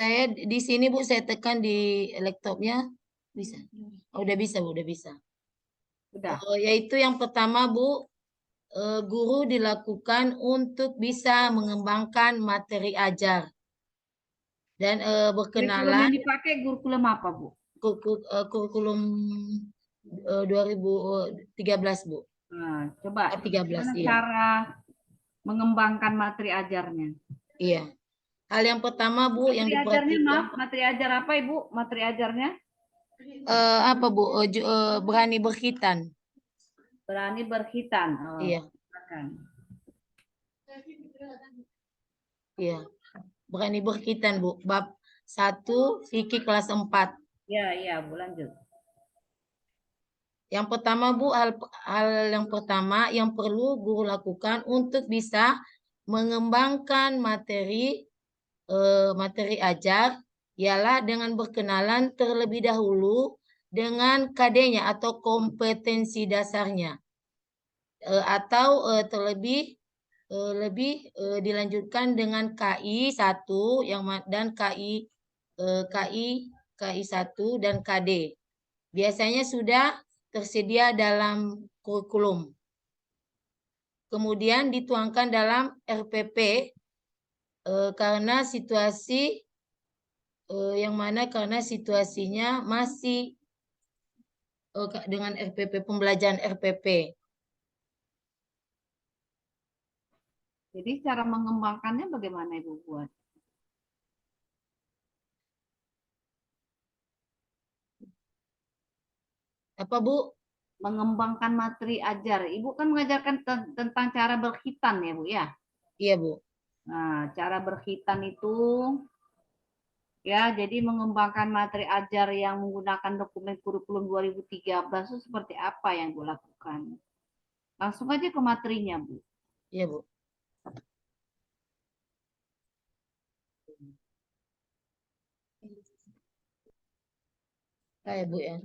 Saya di sini Bu, saya tekan di laptopnya bisa. Oh, udah bisa Bu, udah bisa. Udah. Yaitu yang pertama Bu, guru dilakukan untuk bisa mengembangkan materi ajar dan Kurikulum berkenalan yang dipakai kurikulum apa, Bu? kurikulum 2013 Bu. Nah, coba 13 gimana iya. cara mengembangkan materi ajarnya? Iya. Hal yang pertama Bu yang Materi ajarnya, diperhatikan maaf, materi ajar apa, Ibu? Materi ajarnya? apa Bu? Berani berkhitan. Berani berkhitan. Oh, Iya. silakan. Iya. Berani berkhitan Bu. Bab 1 fikih kelas 4. Ya, ya, Bu, lanjut. Yang pertama Bu, hal yang pertama yang perlu guru lakukan untuk bisa mengembangkan materi ajar ialah dengan berkenalan terlebih dahulu dengan KD-nya atau kompetensi dasarnya. Atau dilanjutkan dengan KI 1 dan KI 1 dan KD. Biasanya sudah tersedia dalam kurikulum. Kemudian dituangkan dalam RPP karena situasinya masih dengan RPP, pembelajaran RPP. Jadi cara mengembangkannya bagaimana, Ibu buat? Apa Bu? Mengembangkan materi ajar. Ibu kan mengajarkan tentang cara berkhitan ya, Bu ya. Iya Bu. Nah, cara berkhitan itu ya, jadi mengembangkan materi ajar yang menggunakan dokumen kurikulum 2013 itu seperti apa yang Bu lakukan? Langsung aja ke materinya, Bu. Iya Bu. Saya Bu ya.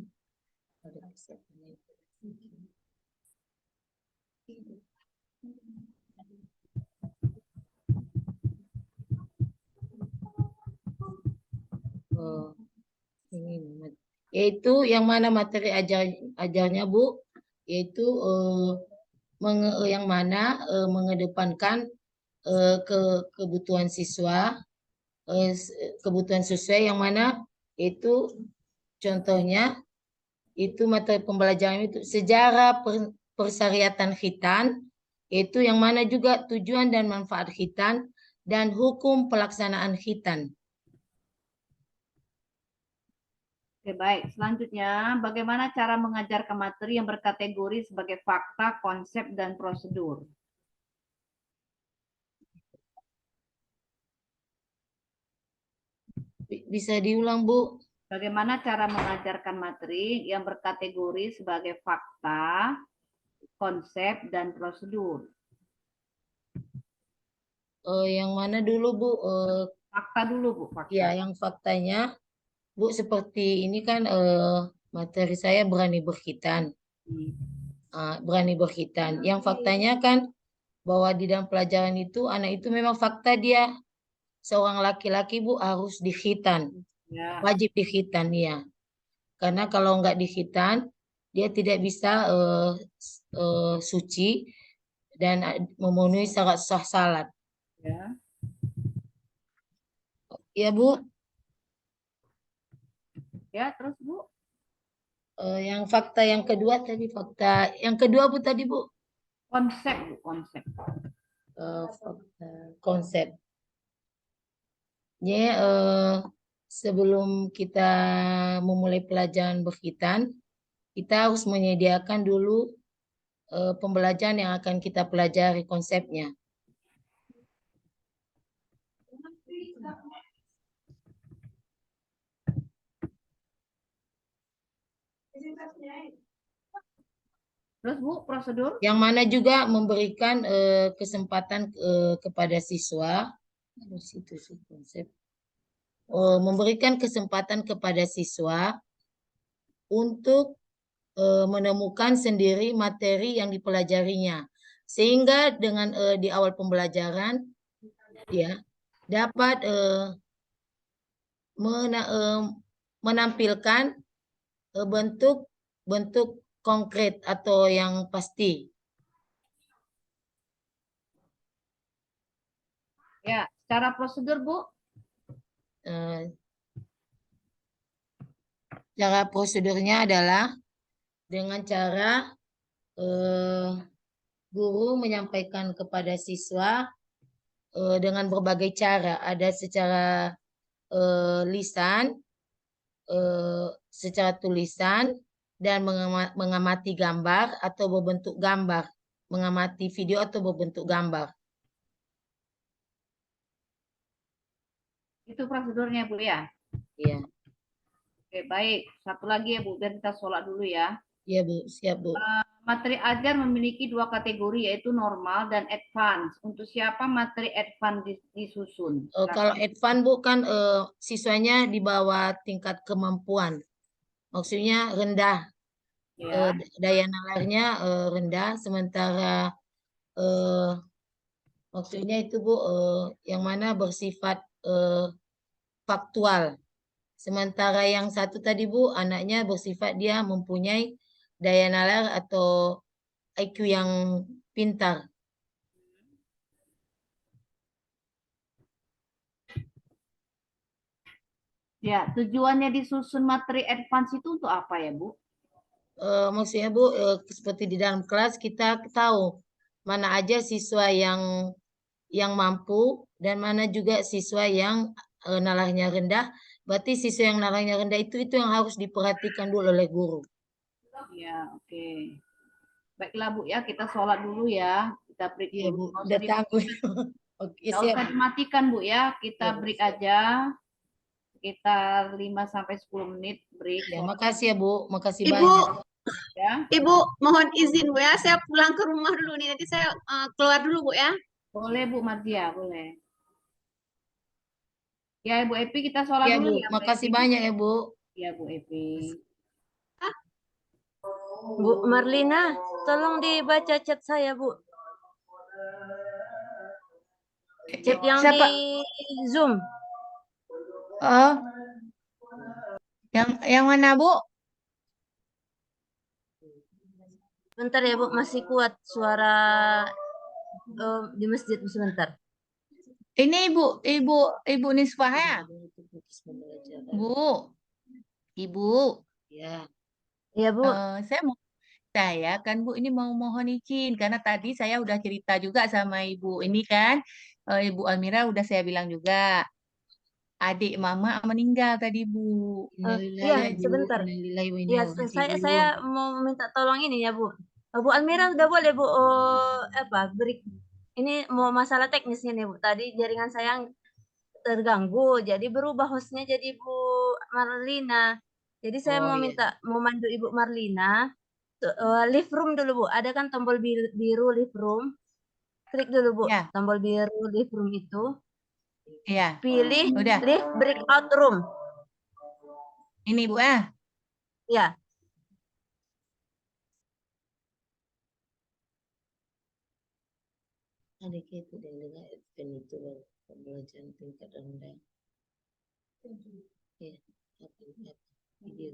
Ini yaitu yang mana materi ajarnya Bu, yaitu yang mana mengedepankan kebutuhan siswa, kebutuhan siswa yang mana itu contohnya itu materi pembelajaran itu sejarah persyariatan khitan, itu yang mana juga tujuan dan manfaat khitan dan hukum pelaksanaan khitan. Oke, baik. Selanjutnya, bagaimana cara mengajarkan materi yang berkategori sebagai fakta, konsep, dan prosedur? Bisa diulang Bu? Bagaimana cara mengajarkan materi yang berkategori sebagai fakta, konsep, dan prosedur? Yang mana dulu Bu? Fakta dulu, Bu. Fakta. Ya, yang faktanya Bu seperti ini kan materi saya berani berkhitan. Berani berkhitan. Yang faktanya kan bahwa di dalam pelajaran itu anak itu memang fakta dia seorang laki-laki Bu harus dikhitan. Ya. Wajib dikhitan ya. Karena kalau nggak dikhitan dia tidak bisa suci dan memenuhi syarat sah salat. Ya. Ya Bu. Ya, terus Bu. Yang fakta yang kedua tadi yang kedua Bu tadi Bu. Konsep, Bu, konsep. Fakta konsep. Ya, sebelum kita memulai pelajaran berkhitan, kita harus menyediakan dulu pembelajaran yang akan kita pelajari konsepnya. Terus Bu, prosedur? Yang mana juga memberikan kesempatan kepada siswa, memberikan kesempatan kepada siswa untuk menemukan sendiri materi yang dipelajarinya, sehingga dengan di awal pembelajaran ya dapat menampilkan bentuk konkret atau yang pasti. Ya, secara prosedur, Bu. Eh, Cara prosedurnya adalah dengan cara guru menyampaikan kepada siswa dengan berbagai cara. Ada secara lisan, secara tulisan, dan mengamati gambar atau berbentuk gambar. Mengamati video atau berbentuk gambar. Itu prosedurnya, Bu ya. Iya. Oke, baik. Satu lagi ya, Bu, dan kita sholat dulu ya. Iya, Bu. Siap, Bu. Materi ajar memiliki dua kategori, yaitu normal dan advance. Untuk siapa materi advance disusun? Kalau advance, Bu, kan siswanya di bawah tingkat kemampuan. Maksudnya rendah. Ya. Daya nalarnya rendah, sementara maksudnya itu, Bu, yang mana bersifat faktual. Sementara yang satu tadi, Bu, anaknya bersifat dia mempunyai daya nalar atau IQ yang pintar. Ya, tujuannya disusun materi advance itu untuk apa ya, Bu? Maksudnya, Bu, seperti di dalam kelas kita tahu mana aja siswa yang mampu dan mana juga siswa yang nalarnya rendah. Berarti siswa yang nalarnya rendah itu yang harus diperhatikan dulu oleh guru. Ya, oke. Baiklah, Bu ya, kita sholat dulu ya. Kita break Iya, dulu. Bu. Nggak Udah usah takut. Oke, nggak siap, usah Bu. dimatikan, Bu ya. Kita Iya, Bu. break aja. Sekitar 5 sampai 10 menit break Ya, sholat makasih ya, Bu. Makasih Ibu, banyak. ya. Ibu mohon izin Bu ya, saya pulang ke rumah dulu nih. Nanti saya keluar dulu Bu ya. Boleh, Bu Mardia, boleh. Ya, Bu Epi, kita sholat Ya, dulu Bu. ya, Bu Makasih Epi. banyak ya, Bu. Ya, Bu Epi. Bu Marlina, tolong dibaca chat saya, Bu. Chat yang Siapa? di Zoom. Oh, yang mana, Bu? Bentar ya, Bu. Masih kuat suara di masjid. Sebentar. Ini Ibu Nisbah ya? Bu, Ibu. Ya. Ya, Bu. Saya kan Bu ini mau mohon izin karena tadi saya udah cerita juga sama Ibu ini kan, Ibu Almira udah saya bilang juga adik Mama meninggal tadi Bu. Innalillahi Iya, ya, Bu. sebentar. Innalillahi wa inna Ya, ilaihi saya raji'un. mau minta tolong ini ya, Bu. Bu Almira udah boleh, Bu, break. Ini mau masalah teknisnya nih, Bu. Tadi jaringan saya terganggu, jadi berubah hostnya jadi Bu Marlina. Jadi saya Oh, mau iya. minta, mau mandu Ibu Marlina, live room dulu Bu. Ada kan tombol biru live room? Klik dulu Bu, Ya, tombol biru live room itu. iya. Pilih Udah. live breakout room. Ini Bu ah. Ya, Ada itu dengan advance itu pembelajaran tingkat rendah. Ya, video.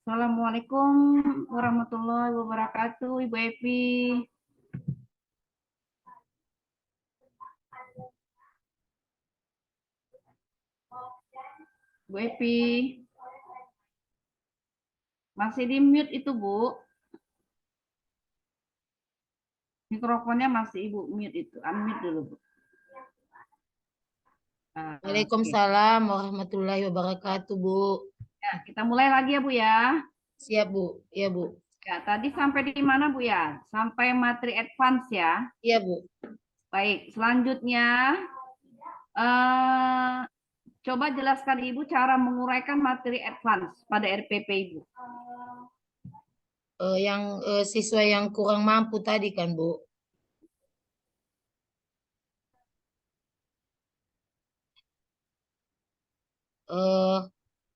Assalamualaikum warahmatullahi wabarakatuh, Ibu Evi. Bu Evi. Masih di mute itu, Bu. Mikrofonnya masih Ibu mute itu. Unmute dulu, Bu. Oke. Waalaikumsalam warahmatullahi wabarakatuh, Bu. Ya, kita mulai lagi ya, Bu ya. Siap, Bu. Iya, Bu. Ya, tadi sampai di mana, Bu ya? Sampai materi advance ya. Iya, Bu. Baik, selanjutnya coba jelaskan Ibu cara menguraikan materi advance pada RPP Ibu. Yang siswa yang kurang mampu tadi kan, Bu.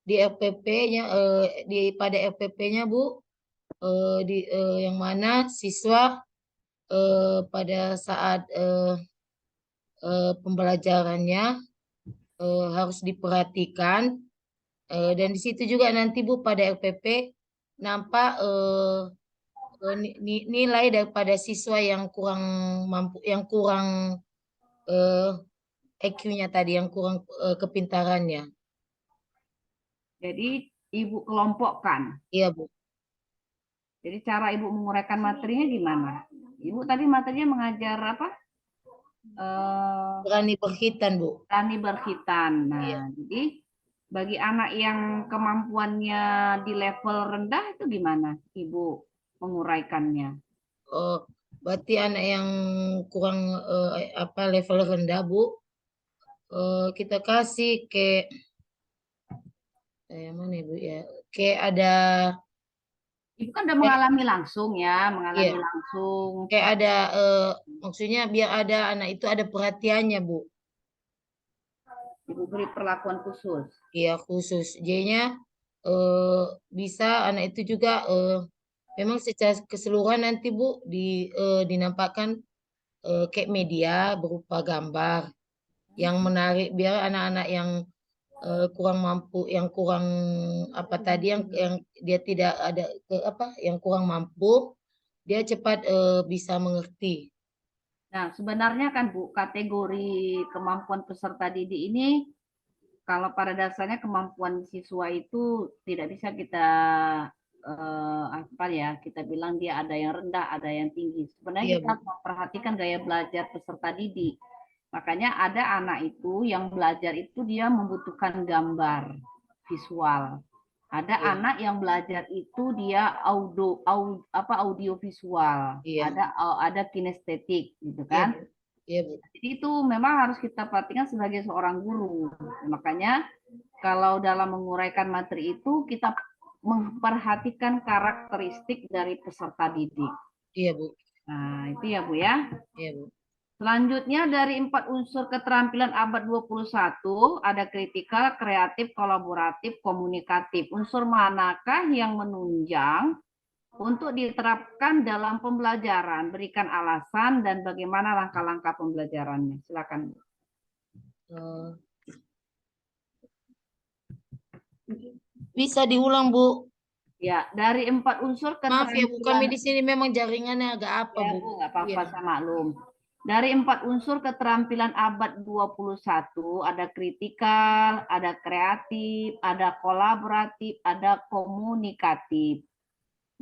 Di RPP-nya pada RPP-nya, Bu, yang mana siswa pada saat pembelajarannya harus diperhatikan, dan di situ juga nanti, Bu, pada RPP nampak nilai daripada siswa yang kurang mampu, yang kurang IQ-nya tadi, yang kurang kepintarannya. Jadi Ibu kelompokkan. Iya, Bu. Jadi cara Ibu menguraikan materinya gimana? Ibu tadi materinya mengajar apa? Berani berkhitan, Bu. Berani berkhitan. Nah, Iya. jadi bagi anak yang kemampuannya di level rendah itu gimana Ibu menguraikannya? Oh, berarti anak yang kurang level rendah, Bu, kita kasih kayak mana Ibu ya? Kayak ada Ibu kan udah mengalami langsung ya, mengalami Iya. langsung. kayak ada maksudnya biar ada anak itu ada perhatiannya, Bu. Ibu beri perlakuan khusus. Iya, khusus. Jadinya bisa anak itu juga memang secara keseluruhan nanti, Bu, dinampakkan kayak media berupa gambar yang menarik biar anak-anak yang kurang mampu, yang kurang apa tadi, yang dia tidak ada yang kurang mampu, dia cepat bisa mengerti. Nah, sebenarnya kan Bu, kategori kemampuan peserta didik ini kalau pada dasarnya kemampuan siswa itu tidak bisa kita kita bilang dia ada yang rendah, ada yang tinggi. Sebenarnya Iya, kita Bu. harus memperhatikan gaya belajar peserta didik. Makanya ada anak itu yang belajar itu dia membutuhkan gambar visual. Ada Iya. anak yang belajar itu dia audio visual. Iya. Ada kinestetik gitu Iya, kan. Bu. Iya, Bu. Jadi itu memang harus kita perhatikan sebagai seorang guru. Makanya kalau dalam menguraikan materi itu kita memperhatikan karakteristik dari peserta didik. Iya, Bu. Nah, itu ya Bu ya. Iya, Bu. Selanjutnya dari 4 unsur keterampilan abad 21 ada kritikal, kreatif, kolaboratif, komunikatif. Unsur manakah yang menunjang untuk diterapkan dalam pembelajaran? Berikan alasan dan bagaimana langkah-langkah pembelajarannya. Silakan. Bisa diulang, Bu? Ya, dari 4 unsur Maaf ya, Bu, kami keterampilan. di sini memang jaringannya agak apa, Ya, Bu? Bu, nggak apa-apa, Iya. saya maklum. Dari 4 unsur keterampilan abad 21, ada kritikal, ada kreatif, ada kolaboratif, ada komunikatif.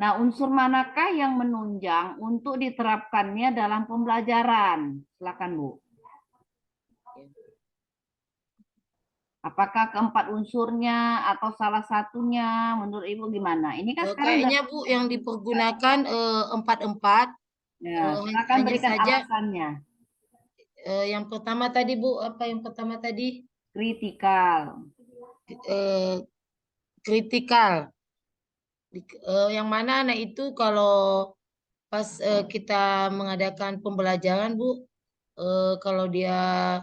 Nah, unsur manakah yang menunjang untuk diterapkannya dalam pembelajaran? Silakan, Bu. Apakah keempat unsurnya atau salah satunya? Menurut Ibu gimana? Ini kan sekarang Kayaknya, Bu, yang dipergunakan 4-4. ya, silakan hanya berikan saja alasannya. yang pertama tadi, Bu, apa yang pertama tadi? Kritikal. Kritikal. Yang mana anak itu kalau pas kita mengadakan pembelajaran, Bu, kalau dia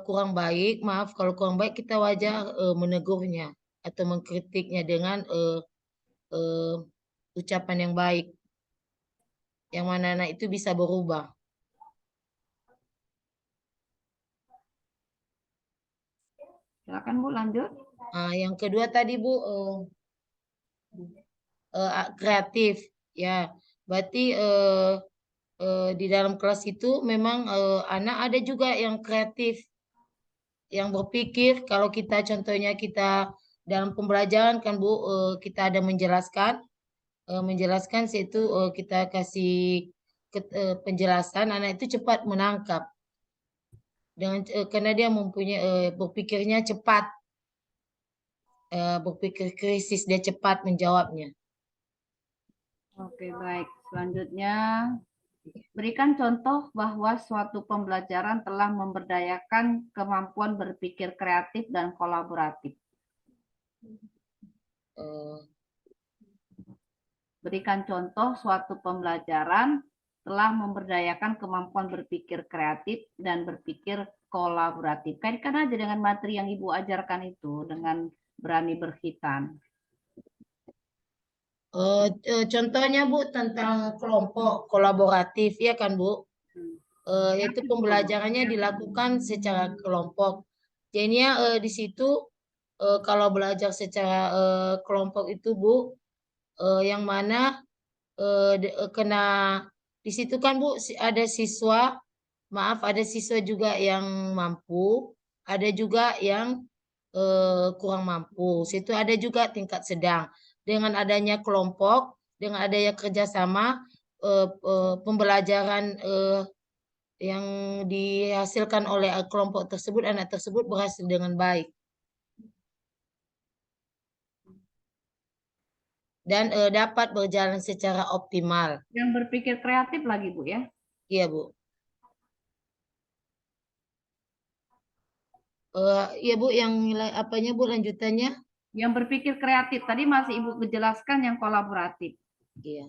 kurang baik, maaf, kalau kurang baik kita wajar menegurnya atau mengkritiknya dengan ucapan yang baik, yang mana anak itu bisa berubah. Silakan Bu, lanjut. Yang kedua tadi, Bu, kreatif ya. Berarti di dalam kelas itu memang anak ada juga yang kreatif, yang berpikir. Kalau kita contohnya kita dalam pembelajaran kan Bu, kita ada menjelaskan situ, kita kasih penjelasan, anak itu cepat menangkap dengan karena dia mempunyai berpikirnya cepat, berpikir krisis, dia cepat menjawabnya. Oke, baik. Selanjutnya, berikan contoh bahwa suatu pembelajaran telah memberdayakan kemampuan berpikir kreatif dan kolaboratif. Eh, Berikan contoh suatu pembelajaran telah memberdayakan kemampuan berpikir kreatif dan berpikir kolaboratif. Kaitkan aja dengan materi yang Ibu ajarkan itu, dengan berani berkhitan. Contohnya Bu tentang kelompok kolaboratif ya kan Bu, yaitu pembelajarannya dilakukan secara kelompok. Jadinya di situ kalau belajar secara kelompok itu Bu, yang mana kena di situ kan Bu ada siswa, maaf ada siswa juga yang mampu, ada juga yang kurang mampu. Situ ada juga tingkat sedang. Dengan adanya kelompok, dengan adanya kerjasama, pembelajaran yang dihasilkan oleh kelompok tersebut, anak tersebut berhasil dengan baik. Dan dapat berjalan secara optimal. Yang berpikir kreatif lagi Bu ya. Iya Bu. Iya Bu, yang nilai apanya Bu lanjutannya? Yang berpikir kreatif tadi masih Ibu menjelaskan yang kolaboratif. Iya.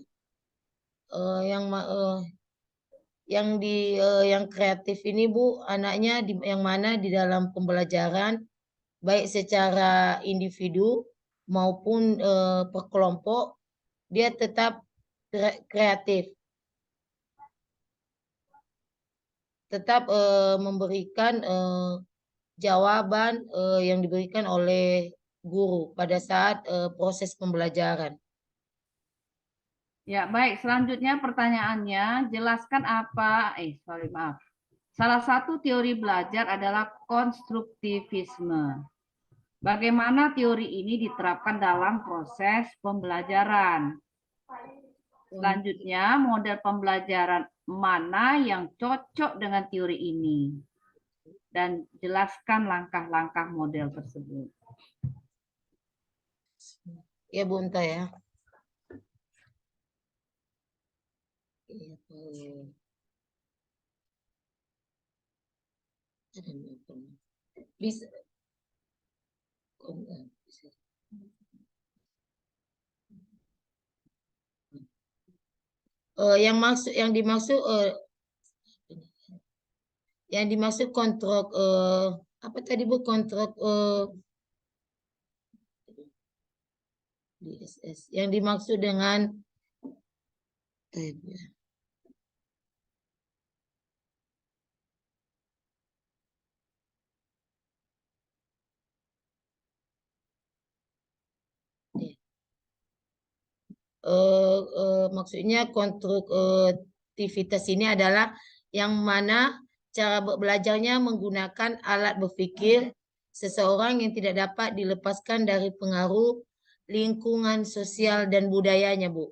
Yang kreatif ini Bu, anaknya yang mana di dalam pembelajaran baik secara individu maupun per kelompok dia tetap kreatif, tetap memberikan jawaban yang diberikan oleh guru pada saat proses pembelajaran. Ya, baik. Selanjutnya pertanyaannya, jelaskan apa, maaf. Salah satu teori belajar adalah konstruktivisme. Bagaimana teori ini diterapkan dalam proses pembelajaran? Selanjutnya, model pembelajaran mana yang cocok dengan teori ini? Dan jelaskan langkah-langkah model tersebut. Ya Bu, entah ya. Bisa. Yang dimaksud kontrak apa tadi Bu, kontrak DSS. Yang dimaksud dengan maksudnya konstruktivitas ini adalah yang mana cara belajarnya menggunakan alat berpikir seseorang yang tidak dapat dilepaskan dari pengaruh lingkungan sosial dan budayanya, Bu.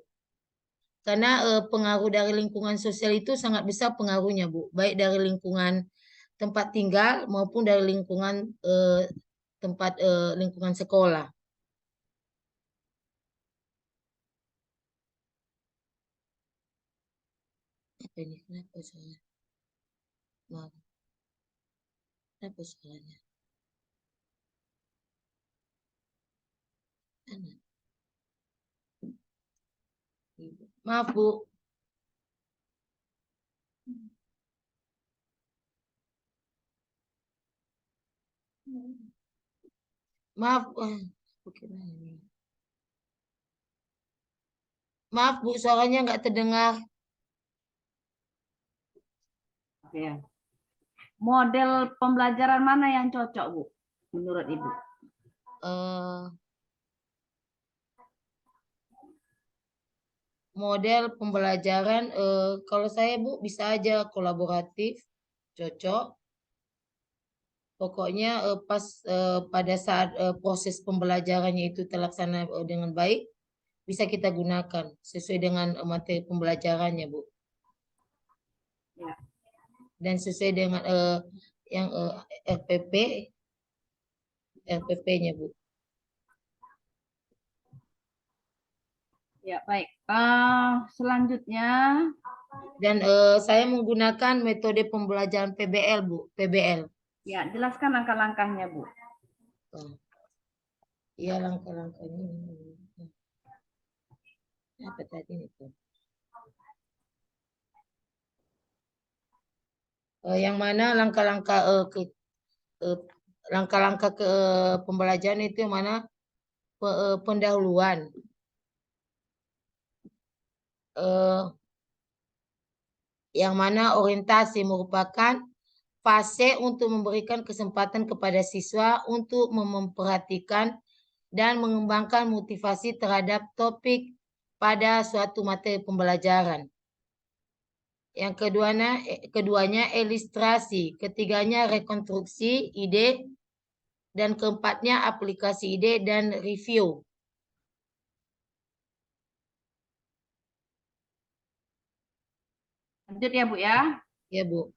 Karena pengaruh dari lingkungan sosial itu sangat besar pengaruhnya, Bu. Baik dari lingkungan tempat tinggal maupun dari lingkungan lingkungan sekolah. Apa ini? Kenapa soalnya? Maaf. Kenapa soalnya? Maaf Bu. Maaf. Maaf Bu, suaranya nggak terdengar. Ya. Model pembelajaran mana yang cocok Bu, menurut Ibu? model pembelajaran kalau saya Bu bisa aja kolaboratif, cocok. Pokoknya pada saat proses pembelajarannya itu terlaksana dengan baik, bisa kita gunakan sesuai dengan materi pembelajarannya, Bu. Ya. Dan sesuai dengan yang RPP-nya, Bu. Ya, baik. Selanjutnya, Dan saya menggunakan metode pembelajaran PBL, Bu. PBL. ya, jelaskan langkah-langkahnya, Bu. Iya, langkah-langkahnya. Apa tadi itu? Yang mana langkah-langkah langkah-langkah ke pembelajaran itu yang mana pendahuluan. Yang mana orientasi merupakan fase untuk memberikan kesempatan kepada siswa untuk memperhatikan dan mengembangkan motivasi terhadap topik pada suatu materi pembelajaran. Yang keduanya ilustrasi, ketiganya rekonstruksi ide, dan keempatnya aplikasi ide dan review. Lanjut ya, Bu ya. Ya, Bu.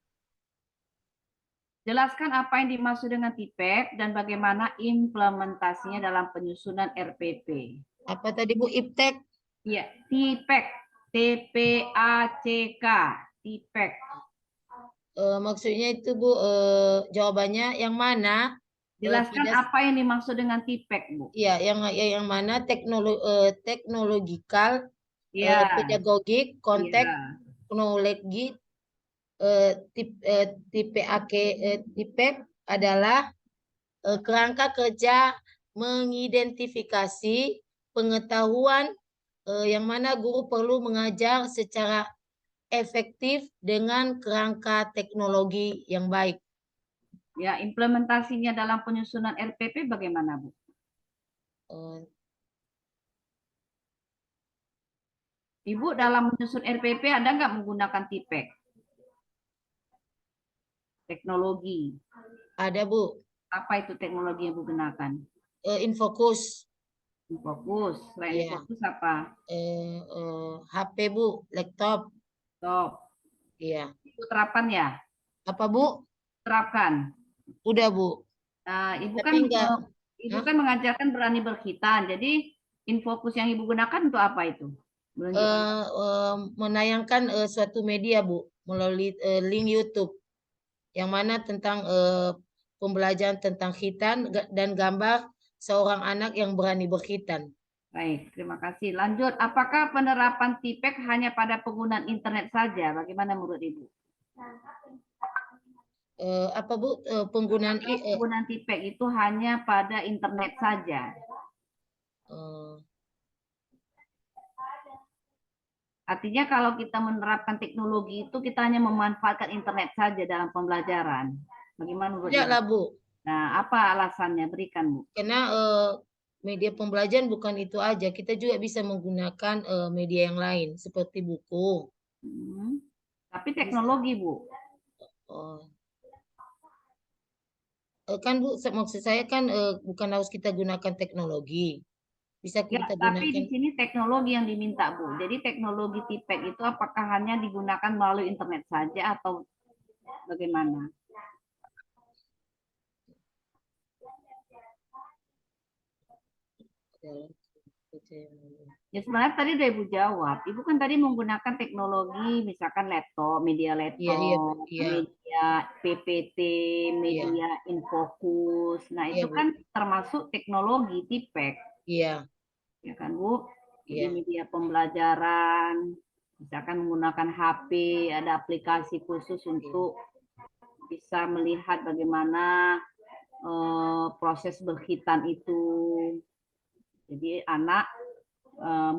Jelaskan apa yang dimaksud dengan TIPEK dan bagaimana implementasinya dalam penyusunan RPP. Apa tadi, Bu? Iptek? Iya, TIPEK. TPACK. TIPEK. Maksudnya itu, Bu, jawabannya yang mana? Jelaskan apa yang dimaksud dengan TIPEK, Bu. Ya, yang mana teknologikal, Iya. pedagogik, konteks, Iya. teknologi, TPEK adalah kerangka kerja mengidentifikasi pengetahuan yang mana guru perlu mengajar secara efektif dengan kerangka teknologi yang baik. Ya, implementasinya dalam penyusunan RPP bagaimana, Bu? Ibu dalam menyusun RPP ada nggak menggunakan TIPEK? Teknologi. Ada, Bu. Apa itu teknologi yang Bu gunakan? Infocus. Infocus. Selain Iya. Infocus apa? HP, Bu. Laptop. Top. Iya. Ibu terapkan ya? Apa, Bu? Terapkan. Udah, Bu. Nah, Tapi enggak. Ibu kan mengajarkan berani berkhitan. Jadi Infocus yang Ibu gunakan untuk apa itu? Menayangkan suatu media, Bu, melalui link YouTube yang mana tentang pembelajaran tentang khitan dan gambar seorang anak yang berani berkhitan. Baik, terima kasih. Lanjut, apakah penerapan TIPEK hanya pada penggunaan internet saja? Bagaimana menurut Ibu? Apa, Bu? Penggunaan TIPEK itu hanya pada internet saja. Artinya kalau kita menerapkan teknologi itu kita hanya memanfaatkan internet saja dalam pembelajaran. Bagaimana menurut Tidak Ibu? lah, Bu. Nah, apa alasannya? Berikan, Bu. Karena media pembelajaran bukan itu aja. Kita juga bisa menggunakan media yang lain seperti buku. Tapi teknologi, Bu. Kan, Bu, maksud saya kan bukan harus kita gunakan teknologi. Bisa Ya, kita tapi gunakan. di sini teknologi yang diminta, Bu. Jadi teknologi TIPEK itu apakah hanya digunakan melalui internet saja atau bagaimana? Ya sebenarnya tadi udah Ibu jawab. Ibu kan tadi menggunakan teknologi misalkan laptop, media laptop, media PPT, media Infocus. Nah, itu kan termasuk teknologi TIPEK. Iya. Ya kan, Bu? Jadi media pembelajaran, misalkan menggunakan HP, ada aplikasi khusus untuk bisa melihat bagaimana proses berkhitan itu. Jadi anak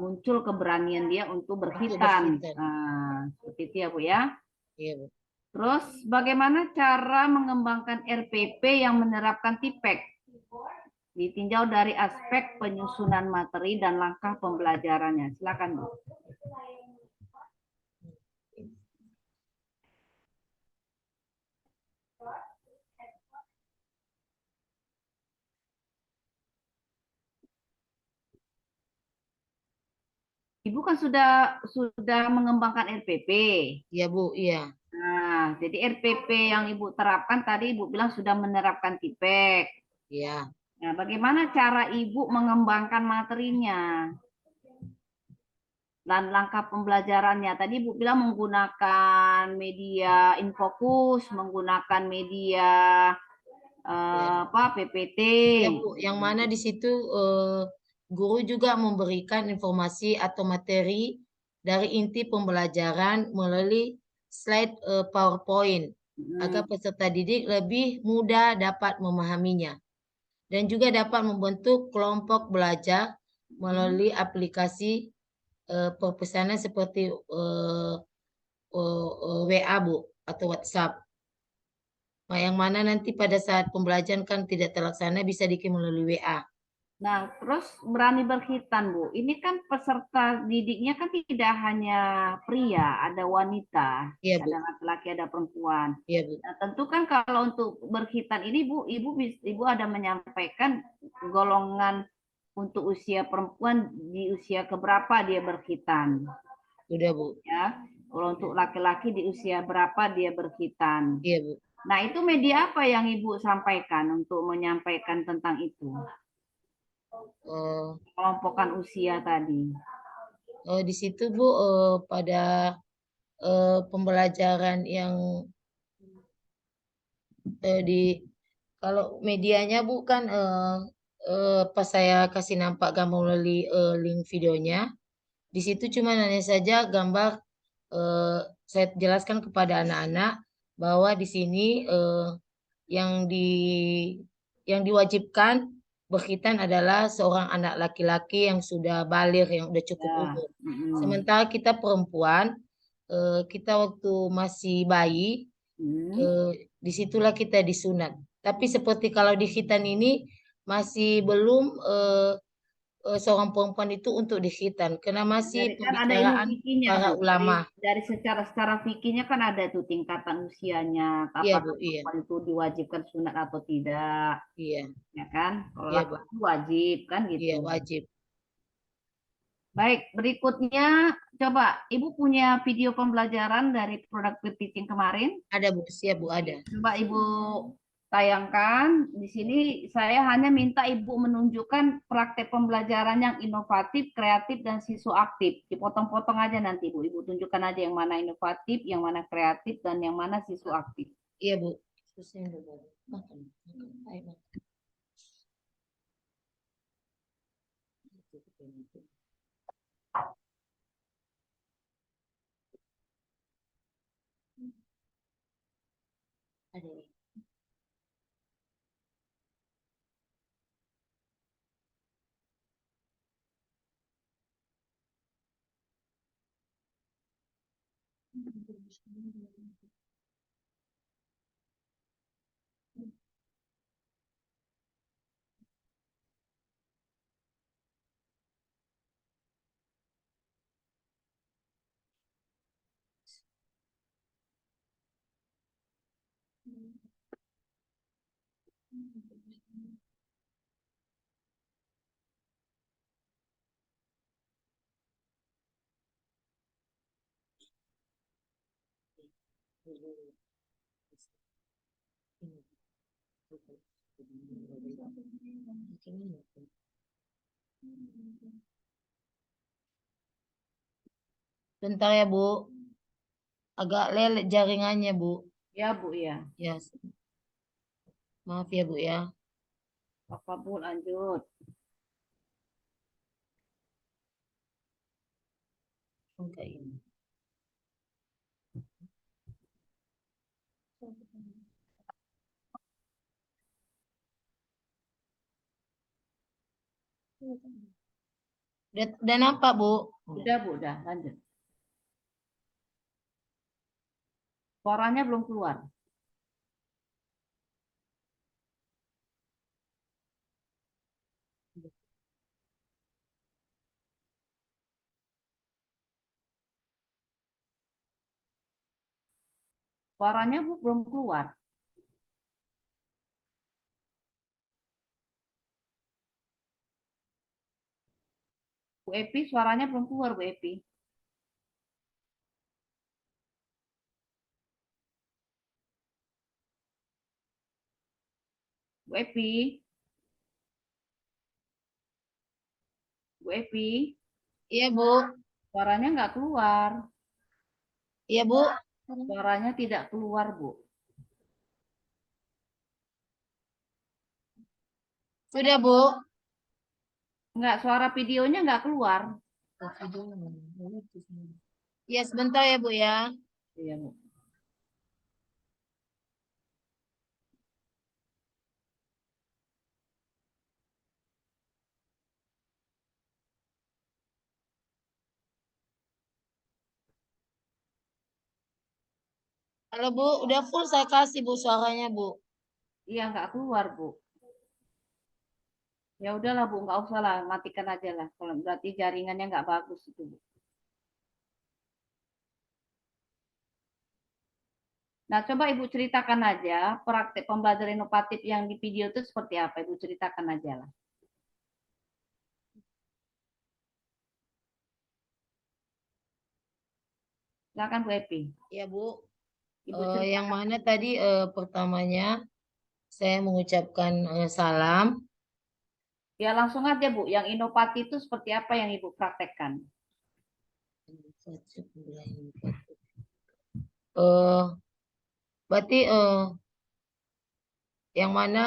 muncul keberanian dia untuk berkhitan. Nah, seperti itu ya, Bu ya. Iya, Bu. Terus bagaimana cara mengembangkan RPP yang menerapkan TIPEK? Ditinjau dari aspek penyusunan materi dan langkah pembelajarannya. Silakan, Bu. Ibu kan sudah mengembangkan RPP. Iya Bu, iya. Nah, jadi RPP yang Ibu terapkan tadi Ibu bilang sudah menerapkan TIPEK. Iya. Nah, bagaimana cara Ibu mengembangkan materinya dan langkah pembelajarannya? Tadi Ibu bilang menggunakan media Infokus, menggunakan media PPT. Ya Bu, yang mana di situ guru juga memberikan informasi atau materi dari inti pembelajaran melalui slide PowerPoint agar peserta didik lebih mudah dapat memahaminya dan juga dapat membentuk kelompok belajar melalui aplikasi perpesanan seperti WA Bu atau WhatsApp. Nah, yang mana nanti pada saat pembelajaran kan tidak terlaksana bisa dikirim melalui WA. Nah, terus berani berkhitan, Bu. Ini kan peserta didiknya kan tidak hanya pria, ada wanita, Iya, Bu. ada laki-laki, ada perempuan. Iya, Bu. Nah, tentu kan kalau untuk berkhitan ini, Bu, Ibu ada menyampaikan golongan untuk usia perempuan di usia keberapa dia berkhitan. Sudah, Bu. Ya, kalau untuk laki-laki di usia berapa dia berkhitan. Iya, Bu. Nah, itu media apa yang Ibu sampaikan untuk menyampaikan tentang itu? Kelompokan usia tadi. Di situ Bu pada pembelajaran yang di kalau medianya Bu kan pas saya kasih nampak gambar melalui link videonya, di situ cuma hanya saja gambar saya jelaskan kepada anak-anak bahwa di sini yang di yang diwajibkan berkhitan adalah seorang anak laki-laki yang sudah baligh, yang sudah cukup umur. Sementara kita perempuan, kita waktu masih bayi, disitulah kita disunat. Tapi seperti kalau di khitan ini masih belum seorang perempuan itu untuk dikhitan, karena masih Jadi kan ada ilmu pembicaraan fikihnya, para Bu. ulama. Dari secara fikihnya kan ada tuh tingkatan usianya, Iya, apakah Bu, iya. perempuan itu diwajibkan sunat atau tidak, Iya, ya kan? Kalau iya, Bu. laki-laki wajib kan Iya, gitu. wajib. Baik, berikutnya coba Ibu punya video pembelajaran dari productive teaching kemarin. Ada Bu, siap Bu, ada. Coba Ibu tayangkan. Di sini saya hanya minta Ibu menunjukkan praktek pembelajaran yang inovatif, kreatif, dan siswa aktif. Dipotong-potong aja nanti Bu. Ibu tunjukkan aja yang mana inovatif, yang mana kreatif, dan yang mana siswa aktif. Iya Bu. Susah dulu. Makan, makan. Ayo makan. Ada ya? Bentar ya Bu. Agak lelet jaringannya Bu. Ya Bu ya. Ya. Maaf ya Bu ya. Apa Bu lanjut. Enggak ini. Udah nampak Bu? Udah Bu, udah lanjut. Suaranya belum keluar. Suaranya Bu belum keluar. Bu Epi, suaranya belum keluar, Bu Epi. Bu Epi. Bu Epi, Iya, Bu. suaranya nggak keluar. Iya, Bu. Suaranya tidak keluar, Bu. Sudah, Bu. Nggak, suara videonya nggak keluar. Ya, sebentar ya, Bu ya. Iya, Bu. Halo, Bu. Udah full saya kasih, Bu, suaranya, Bu. Iya, nggak keluar, Bu. Ya udahlah, Bu, nggak usah lah, matikan aja lah. Kalau berarti jaringannya nggak bagus itu, Bu. Nah, coba Ibu ceritakan aja praktek pembelajaran inovatif yang di video itu seperti apa. Ibu ceritakan aja lah. Silakan Bu Epi. Ya, Bu. Ibu Yang mana tadi pertamanya saya mengucapkan salam. Ya langsung aja Bu, yang inovatif itu seperti apa yang Ibu praktekkan? Berarti yang mana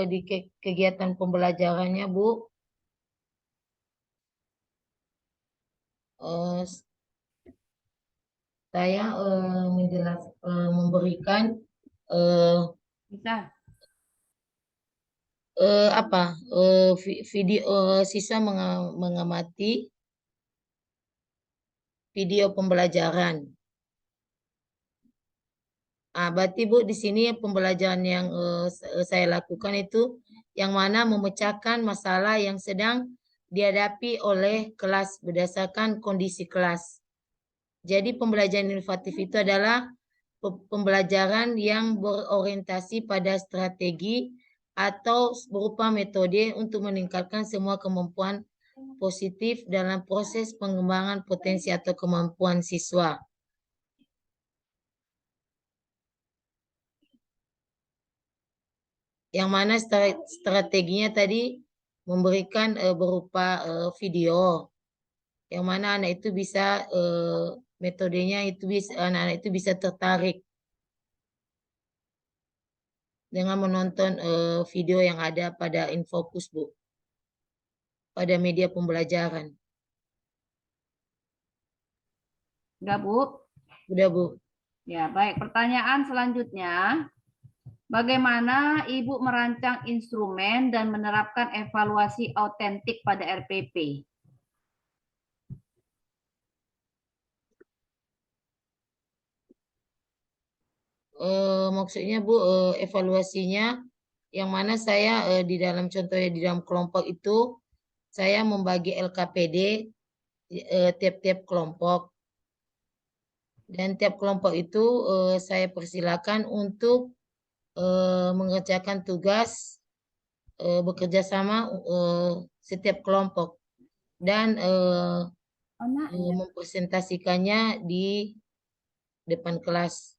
di kegiatan pembelajarannya, Bu, eh, saya memberikan eh, Bisa? apa video siswa mengamati video pembelajaran. Berarti Bu di sini pembelajaran yang saya lakukan itu yang mana memecahkan masalah yang sedang dihadapi oleh kelas berdasarkan kondisi kelas. Jadi pembelajaran inovatif itu adalah pembelajaran yang berorientasi pada strategi atau berupa metode untuk meningkatkan semua kemampuan positif dalam proses pengembangan potensi atau kemampuan siswa. Yang mana strateginya tadi memberikan berupa video. Yang mana anak itu bisa metodenya itu bisa anak-anak itu bisa tertarik dengan menonton video yang ada pada Infocus, Bu. Pada media pembelajaran. Enggak Bu? Udah, Bu. Ya baik, pertanyaan selanjutnya. Bagaimana Ibu merancang instrumen dan menerapkan evaluasi autentik pada RPP? Maksudnya Bu, evaluasinya yang mana saya di dalam contohnya di dalam kelompok itu saya membagi LKPD tiap-tiap kelompok dan tiap kelompok itu saya persilakan untuk mengerjakan tugas bekerja sama setiap kelompok dan mempresentasikannya di depan kelas.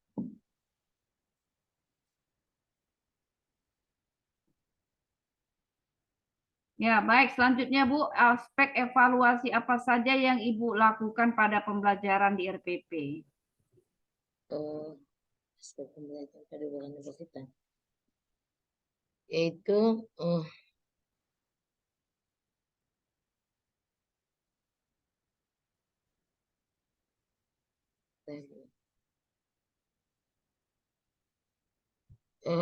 Ya, baik. Selanjutnya, Bu, aspek evaluasi apa saja yang Ibu lakukan pada pembelajaran di RPP? Aspek pembelajaran pada universitas. Yaitu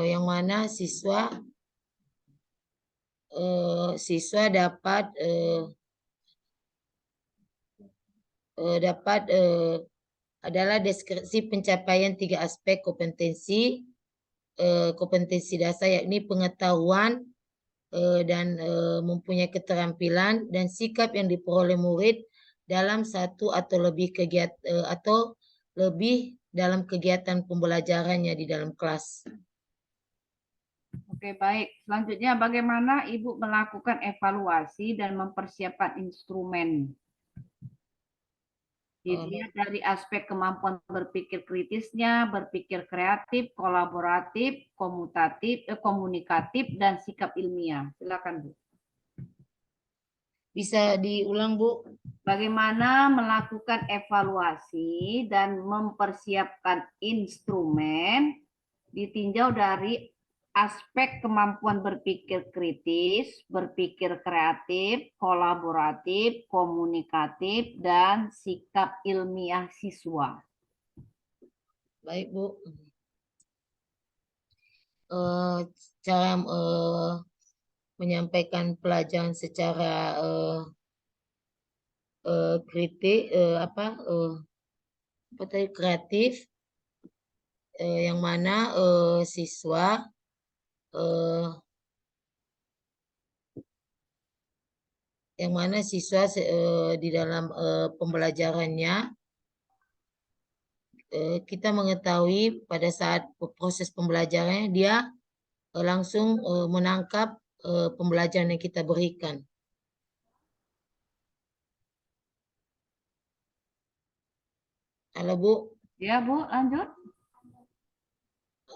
yang mana siswa dapat adalah deskripsi pencapaian 3 aspek kompetensi dasar yakni pengetahuan dan mempunyai keterampilan dan sikap yang diperoleh murid dalam satu atau lebih dalam kegiatan pembelajarannya di dalam kelas. Oke, baik. Selanjutnya, bagaimana Ibu melakukan evaluasi dan mempersiapkan instrumen Dilihat dari aspek kemampuan berpikir kritisnya, berpikir kreatif, kolaboratif, komunikatif, dan sikap ilmiah. Silakan, Bu. Bisa diulang, Bu? Bagaimana melakukan evaluasi dan mempersiapkan instrumen ditinjau dari aspek kemampuan berpikir kritis, berpikir kreatif, kolaboratif, komunikatif, dan sikap ilmiah siswa. Baik, Bu. Cara menyampaikan pelajaran secara kritik, apa tadi, kreatif, yang mana siswa di dalam pembelajarannya kita mengetahui pada saat proses pembelajarannya dia langsung menangkap pembelajaran yang kita berikan. Halo, Bu. Ya, Bu, lanjut.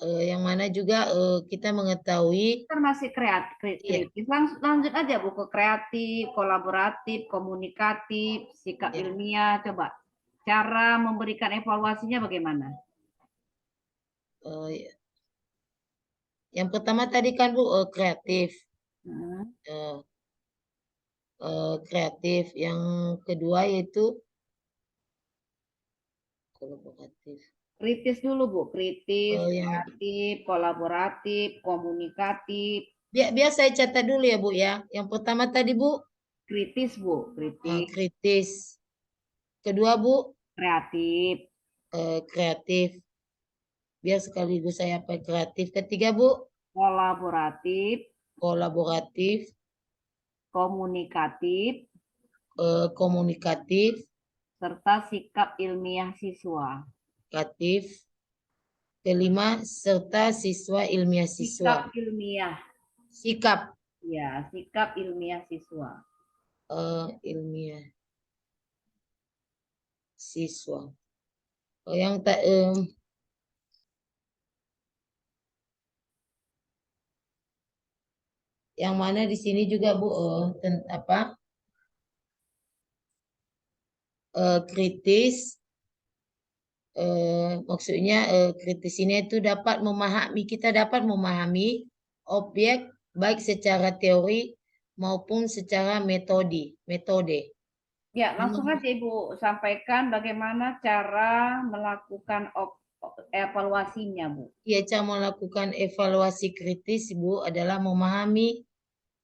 Yang mana juga kita mengetahui Kan masih kreatif. Iya. Lanjut aja, Bu, ke kreatif, kolaboratif, komunikatif, sikap Iya. ilmiah. Coba cara memberikan evaluasinya bagaimana? yang pertama tadi kan, Bu, kreatif. Hmm. Kreatif. Yang kedua yaitu kolaboratif. Kritis dulu, Bu. Kritis, Yang kreatif, kolaboratif, komunikatif. biar saya catat dulu ya, Bu, ya. Yang pertama tadi, Bu, Kritis, Bu. Kritis, kritis. Kedua, Bu, kreatif, kreatif. Biar sekaligus saya apa kreatif. Ketiga, Bu, kolaboratif, kolaboratif, komunikatif, komunikatif, serta sikap ilmiah siswa. kreatif. Kelima, serta siswa ilmiah siswa. Sikap ilmiah. Sikap Ya, sikap ilmiah siswa. ilmiah siswa. Yang mana di sini juga, Bu, kritis. Maksudnya kritis ini itu kita dapat memahami objek baik secara teori maupun secara metode. Ya, langsung aja Ibu sampaikan bagaimana cara melakukan evaluasinya, Bu. Ya, cara melakukan evaluasi kritis, Bu, adalah memahami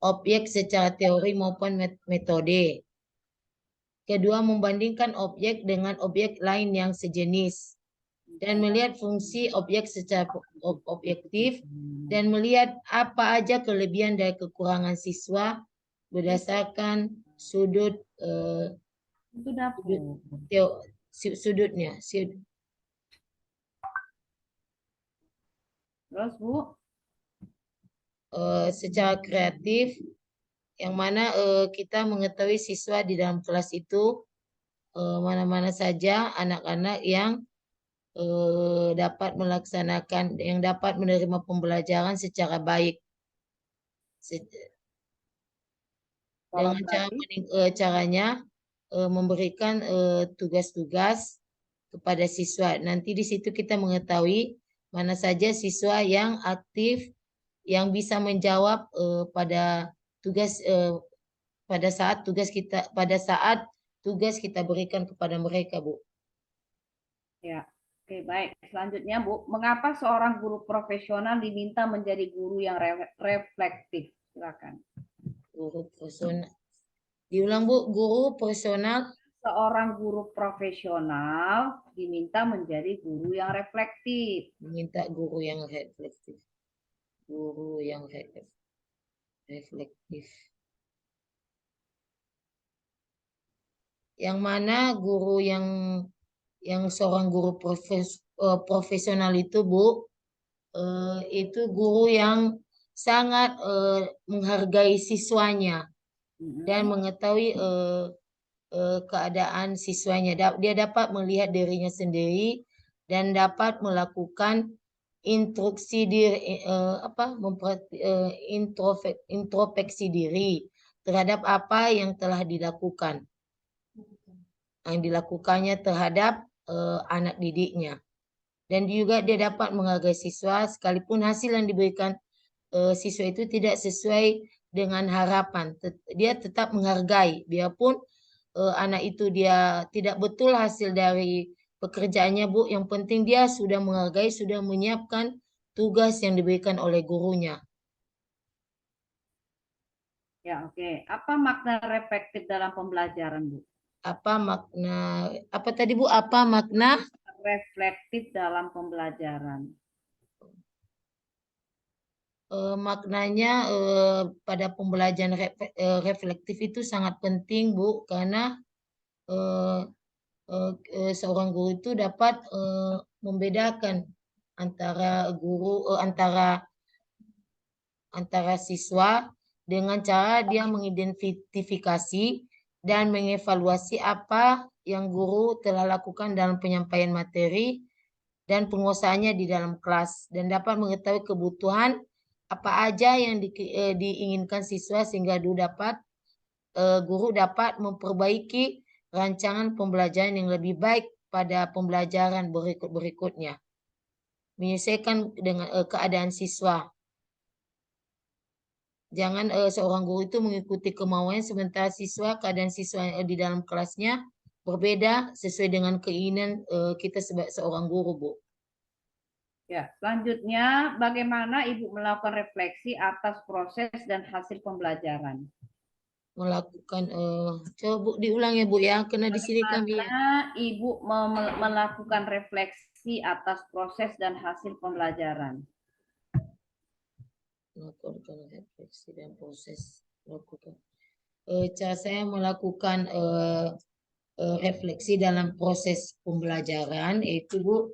objek secara teori maupun metode. Kedua, membandingkan objek dengan objek lain yang sejenis dan melihat fungsi objek secara objektif dan melihat apa aja kelebihan dan kekurangan siswa berdasarkan sudut sudutnya. Terus, Bu? Secara kreatif, yang mana kita mengetahui siswa di dalam kelas itu mana-mana saja anak-anak yang dapat menerima pembelajaran secara baik. Dengan caranya memberikan tugas-tugas kepada siswa. Nanti di situ kita mengetahui mana saja siswa yang aktif, yang bisa menjawab pada saat tugas kita berikan kepada mereka, Bu. Ya, oke, baik. Selanjutnya, Bu, mengapa seorang guru profesional diminta menjadi guru yang reflektif? Silakan. Guru profesional. Diulang, Bu. Guru profesional. Seorang guru profesional diminta menjadi guru yang reflektif. Diminta guru yang reflektif. Guru yang reflektif. Yang mana guru yang seorang guru profesional itu, Bu, itu guru yang sangat menghargai siswanya dan mengetahui keadaan siswanya. Dia dapat melihat dirinya sendiri dan dapat melakukan introspeksi diri, introspeksi diri terhadap apa yang telah dilakukan, yang dilakukannya terhadap anak didiknya. Dan juga dia dapat menghargai siswa sekalipun hasil yang diberikan siswa itu tidak sesuai dengan harapan. Dia tetap menghargai biarpun anak itu dia tidak betul hasil dari pekerjaannya, Bu. Yang penting dia sudah menghargai, sudah menyiapkan tugas yang diberikan oleh gurunya. Ya, oke. Apa makna reflektif dalam pembelajaran, Bu? Apa makna, apa tadi Bu? Apa makna? Reflektif dalam pembelajaran. Maknanya pada pembelajaran reflektif itu sangat penting, Bu, karena seorang guru itu dapat membedakan antara antara siswa dengan cara dia mengidentifikasi dan mengevaluasi apa yang guru telah lakukan dalam penyampaian materi dan penguasaannya di dalam kelas, dan dapat mengetahui kebutuhan apa aja yang diinginkan siswa sehingga guru dapat memperbaiki rancangan pembelajaran yang lebih baik pada pembelajaran berikutnya, menyesuaikan dengan keadaan siswa. Jangan seorang guru itu mengikuti kemauan sementara keadaan siswa di dalam kelasnya berbeda sesuai dengan keinginan kita sebagai seorang guru, Bu. Ya, selanjutnya bagaimana Ibu melakukan refleksi atas proses dan hasil pembelajaran? Melakukan coba Bu diulang ya, Bu, ya, karena di sini kami Bagaimana Ibu melakukan refleksi atas proses dan hasil pembelajaran? melakukan refleksi dan proses cara saya melakukan refleksi dalam proses pembelajaran yaitu, Bu,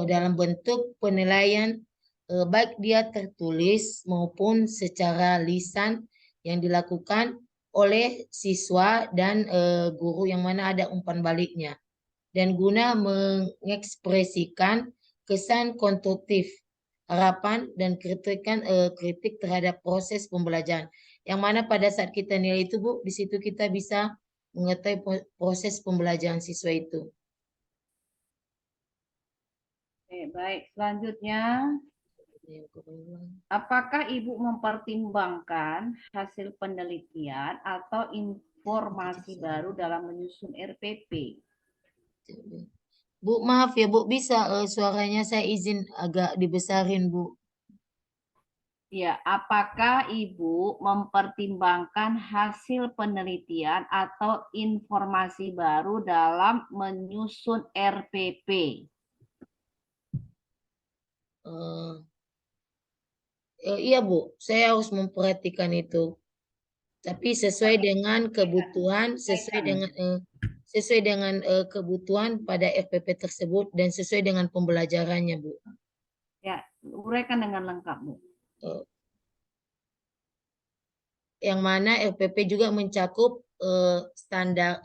dalam bentuk penilaian baik dia tertulis maupun secara lisan yang dilakukan oleh siswa dan guru, yang mana ada umpan baliknya, dan guna mengekspresikan kesan konstruktif, harapan dan kritik terhadap proses pembelajaran, yang mana pada saat kita nilai itu, Bu, di situ kita bisa mengetahui proses pembelajaran siswa itu. Oke, baik. Selanjutnya, apakah Ibu mempertimbangkan hasil penelitian atau informasi baru dalam menyusun RPP? Bu, maaf ya, Bu, bisa suaranya saya izin agak dibesarin, Bu. Ya, apakah Ibu mempertimbangkan hasil penelitian atau informasi baru dalam menyusun RPP? Iya, Bu, saya harus memperhatikan itu. Tapi sesuai dengan kebutuhan, sesuai dengan kebutuhan pada RPP tersebut dan sesuai dengan pembelajarannya, Bu. Ya, uraikan dengan lengkap, Bu. Yang mana RPP juga mencakup standar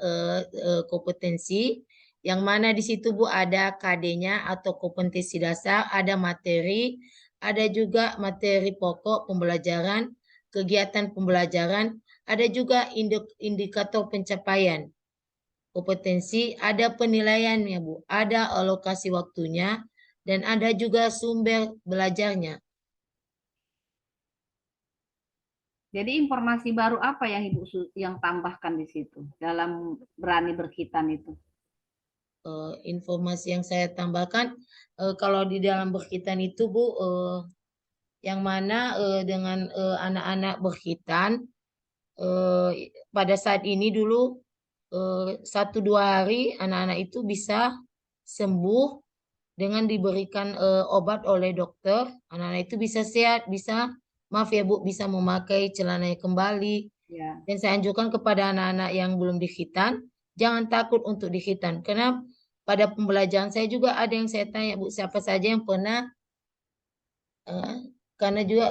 kompetensi, yang mana di situ, Bu, ada KD-nya atau kompetensi dasar, ada materi, ada juga materi pokok pembelajaran, kegiatan pembelajaran, ada juga indikator pencapaian kompetensi, ada penilaiannya, Bu, ada alokasi waktunya, dan ada juga sumber belajarnya. Jadi informasi baru apa yang Ibu tambahkan di situ dalam berani berkhitan itu? Informasi yang saya tambahkan, kalau di dalam berkhitan itu, Bu, yang mana dengan anak-anak berkhitan pada saat ini dulu 1-2 hari anak-anak itu bisa sembuh dengan diberikan obat oleh dokter. Anak-anak itu bisa sehat, bisa, maaf ya, Bu, bisa memakai celananya kembali. Ya. Dan saya anjurkan kepada anak-anak yang belum dikhitan, jangan takut untuk dikhitan. Karena pada pembelajaran saya juga ada yang saya tanya, Bu, siapa saja yang pernah, karena juga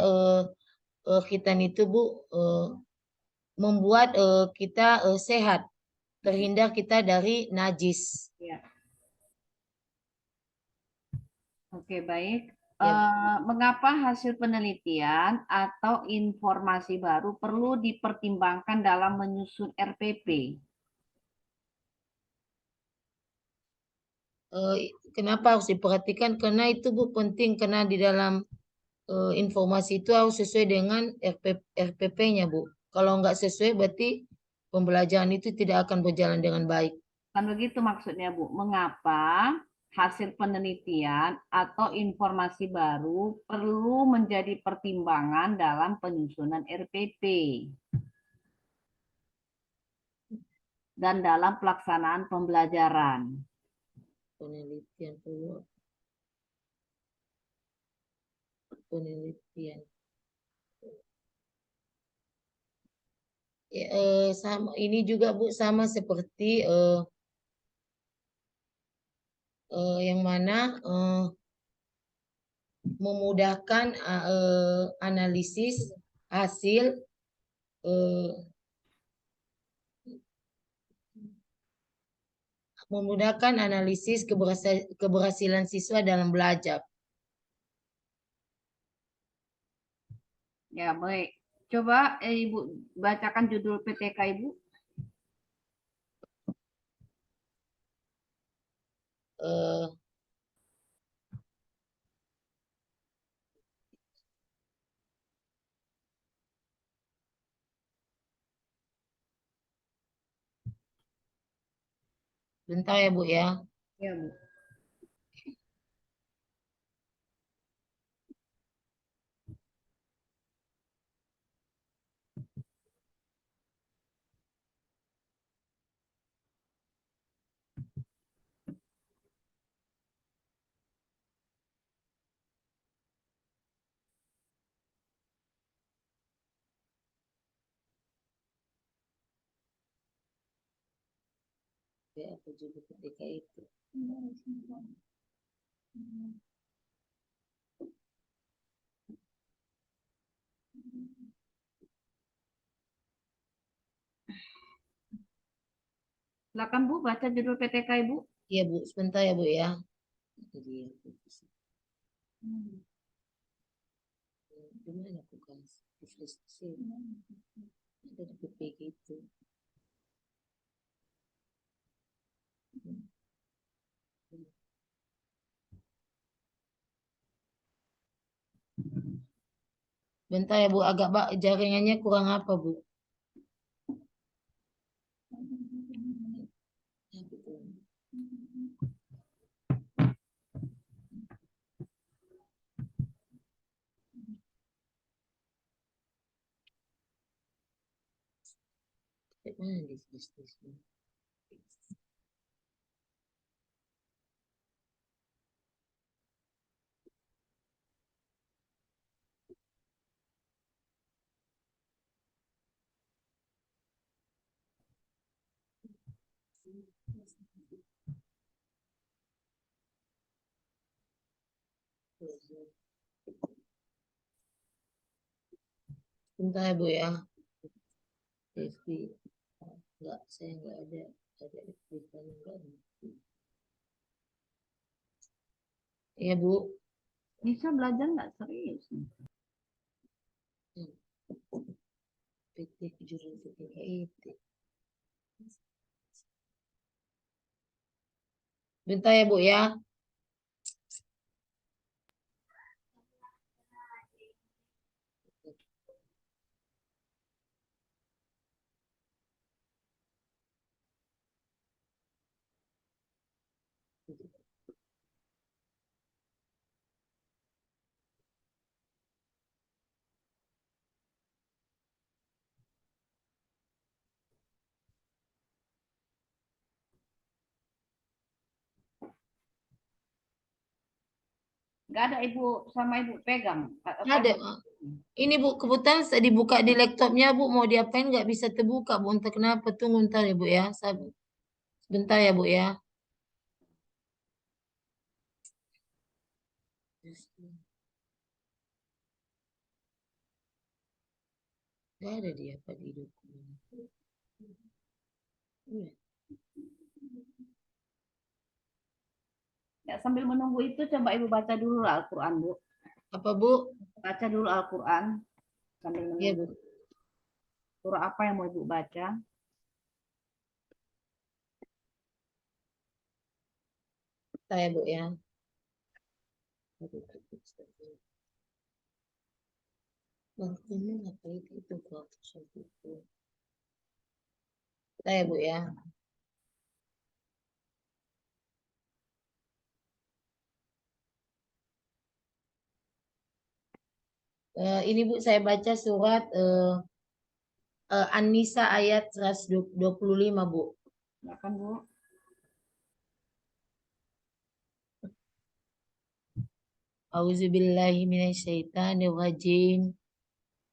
khitan itu, Bu, membuat kita sehat, terhindar kita dari najis. Ya. Oke, baik. Ya. Mengapa hasil penelitian atau informasi baru perlu dipertimbangkan dalam menyusun RPP? Kenapa harus diperhatikan? Karena itu Bu penting, karena di dalam informasi itu harus sesuai dengan RPP-nya Bu. Kalau nggak sesuai berarti pembelajaran itu tidak akan berjalan dengan baik. Kan begitu maksudnya Bu. Mengapa hasil penelitian atau informasi baru perlu menjadi pertimbangan dalam penyusunan RPP dan dalam pelaksanaan pembelajaran? Penelitian. Ya, sama ini juga Bu, sama seperti yang mana memudahkan analisis hasil memudahkan analisis keberhasilan siswa dalam belajar. Ya, baik. Coba Ibu bacakan judul PTK Ibu. Eh, Bentar ya Bu ya. Ya, Bu. Ya, apa judul ketika itu? Silakan Bu, baca judul PTK Ibu. Iya Bu, sebentar ya Bu ya. Jadi, gimana bukan refleksi? Ada di PPG itu. Bentar ya Bu, agak jaringannya kurang apa Bu? Mana di sini? Bentar ya Bu ya. FB. Enggak, saya enggak ada FB kan enggak. Iya Bu. Bisa belajar nggak serius? PT judul PTK itu. Bentar ya Bu ya. Nggak ada Ibu sama Ibu pegang. Ada. Ini Bu, kebetulan saya dibuka di laptopnya Bu, mau diapain nggak bisa terbuka Bu, entah kenapa. Tunggu ntar ya Bu ya. Sebentar ya Bu ya. Nggak ada dia Pak di dokumen. Ya, sambil menunggu itu coba Ibu baca dulu Al-Quran, Bu. Apa Bu? Baca dulu Al-Quran sambil Iya menunggu. Bu. Surah apa yang mau Ibu baca? Saya Bu ya. Ini apa itu kok? Saya Bu ya. Ini Bu saya baca surat An-Nisa ayat 125 Bu. Silakan, Bu. Auzubillahi minasyaitonirrajim.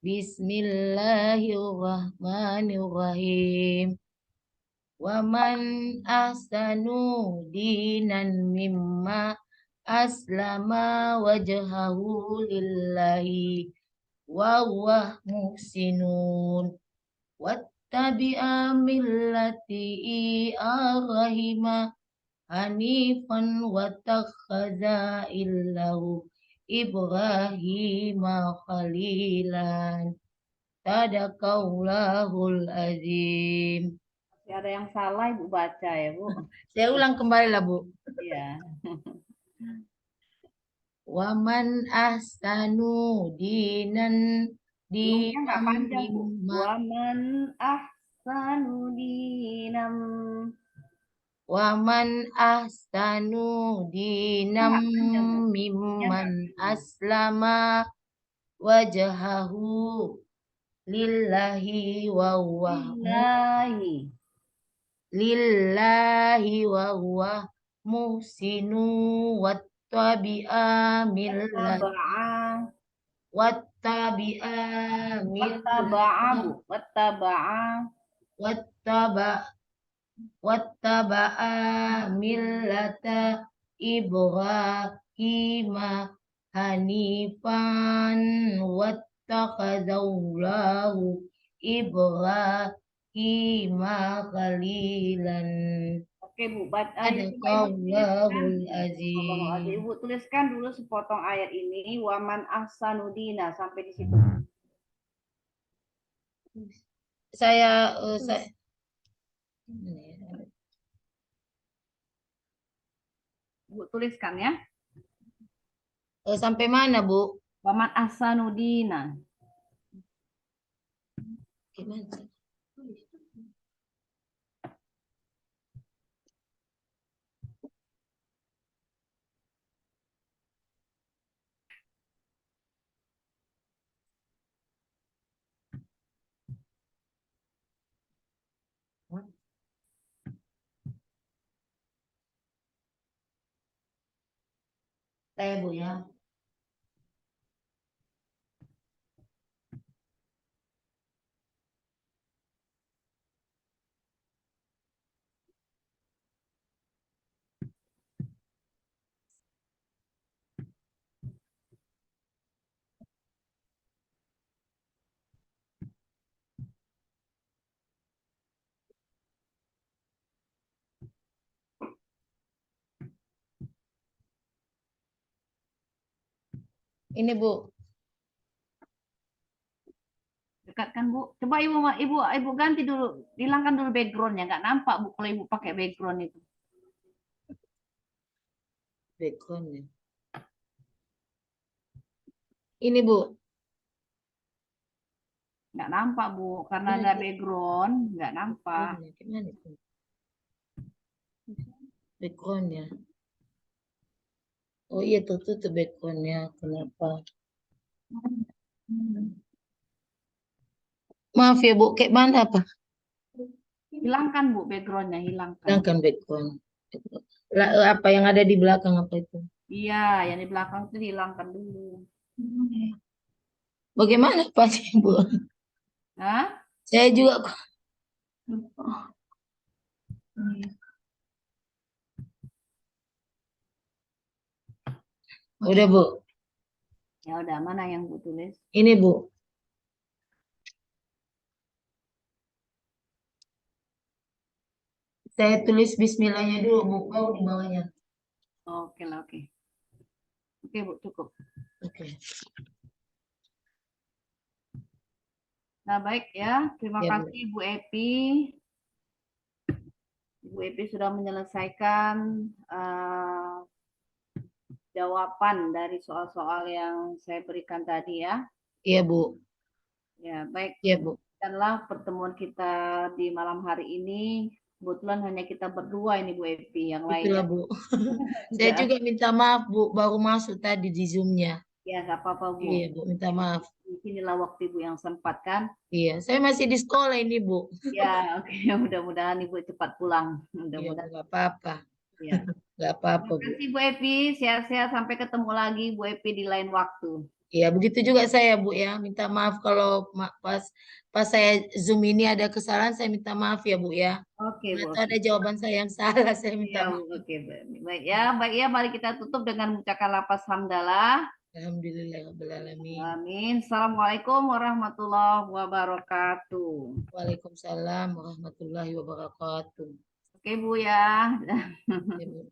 Bismillahirrahmanirrahim. Wa man ahsanu dinan mimma aslama wajhahu lillahi wa huwa muhsinun wattabi'a millati Ibrahima hanifan wattakhadha illahu Ibrahima khalilan. Sadaqallahul azim. Masih ada yang salah Ibu baca ya, Bu. Saya ulang kembali lah Bu. Iya. Waman ahsanu dinan Belumnya nggak dinam panjang, Bu. mimma Waman ahsanu dinam. waman ahsanu dinam Nggak panjang, Bu. mimman aslama wajhahu lillahi wa huwa Lillahi. lillahi wa huwa muhsinu wattabi'a millat Wattaba'a. wattabi'a Wattaba'a, millat Bu. Wattaba'a. wattaba wattaba'a millata Ibrahima hanifan wattakhadallahu Ibrahima khalilan. Oke, Bu. Coba Ibu Sadaqallahul azim. Ibu tuliskan dulu sepotong ayat ini. Waman ahsanudina. Sampai di situ. Saya Bu tuliskan ya. sampai mana Bu? Waman ahsanudina. Gimana? Saya Bu ya. Ini Bu. Dekatkan Bu. Coba Ibu ganti dulu. Hilangkan dulu backgroundnya. Nggak nampak Bu kalau Ibu pakai background itu. Backgroundnya. Ini Bu. Nggak nampak Bu. Karena ada background. Nggak nampak. Gimana itu? Backgroundnya. Oh iya tertutup backgroundnya. Kenapa? Maaf ya Bu, kayak mana apa? Hilangkan Bu backgroundnya. Hilangkan. Hilangkan background. Apa yang ada di belakang apa itu? Iya, yang di belakang itu dihilangkan dulu. Bagaimana Pak Bu? Hah? Saya juga kok. Udah Bu. Ya udah, mana yang Bu tulis? Ini Bu. Saya tulis bismillahnya dulu, Bu. Oh, di bawahnya. Oke lah, oke. Oke, Bu, cukup. Oke. Nah, baik ya. Terima Ya, Bu. kasih Bu Epi. Bu Epi sudah menyelesaikan jawaban dari soal-soal yang saya berikan tadi ya. Iya, Bu. Ya, baik. Iya, Bu. Demikianlah pertemuan kita di malam hari ini. Kebetulan hanya kita berdua ini Bu Epi, yang Itulah, lainnya Bu. Saya tidak. juga minta maaf, Bu. Baru masuk tadi di Zoom-nya. Ya, nggak apa-apa Bu. Iya, Bu. Minta maaf. Inilah waktu Ibu yang sempat kan. Iya, saya masih di sekolah ini, Bu. Ya, oke. Mudah-mudahan Ibu cepat pulang. Iya, Bu. Mudah-mudahan. Nggak apa-apa. Ya. Nggak apa-apa, Terima Bu. kasih Bu Epi. Sehat-sehat sampai ketemu lagi Bu Epi di lain waktu. Iya, begitu juga saya, Bu ya. Minta maaf kalau pas saya Zoom ini ada kesalahan, saya minta maaf ya, Bu ya. Oke Bu. Atau ada jawaban saya yang salah, saya minta Ya, maaf. oke. Baik ya, baik ya. Mari kita tutup dengan mengucapkan lafaz hamdalah. Alhamdulillahirrahmanirrahim. Amin. Assalamualaikum warahmatullahi wabarakatuh. Waalaikumsalam warahmatullahi wabarakatuh. Oke Bu ya. Ya, Bu.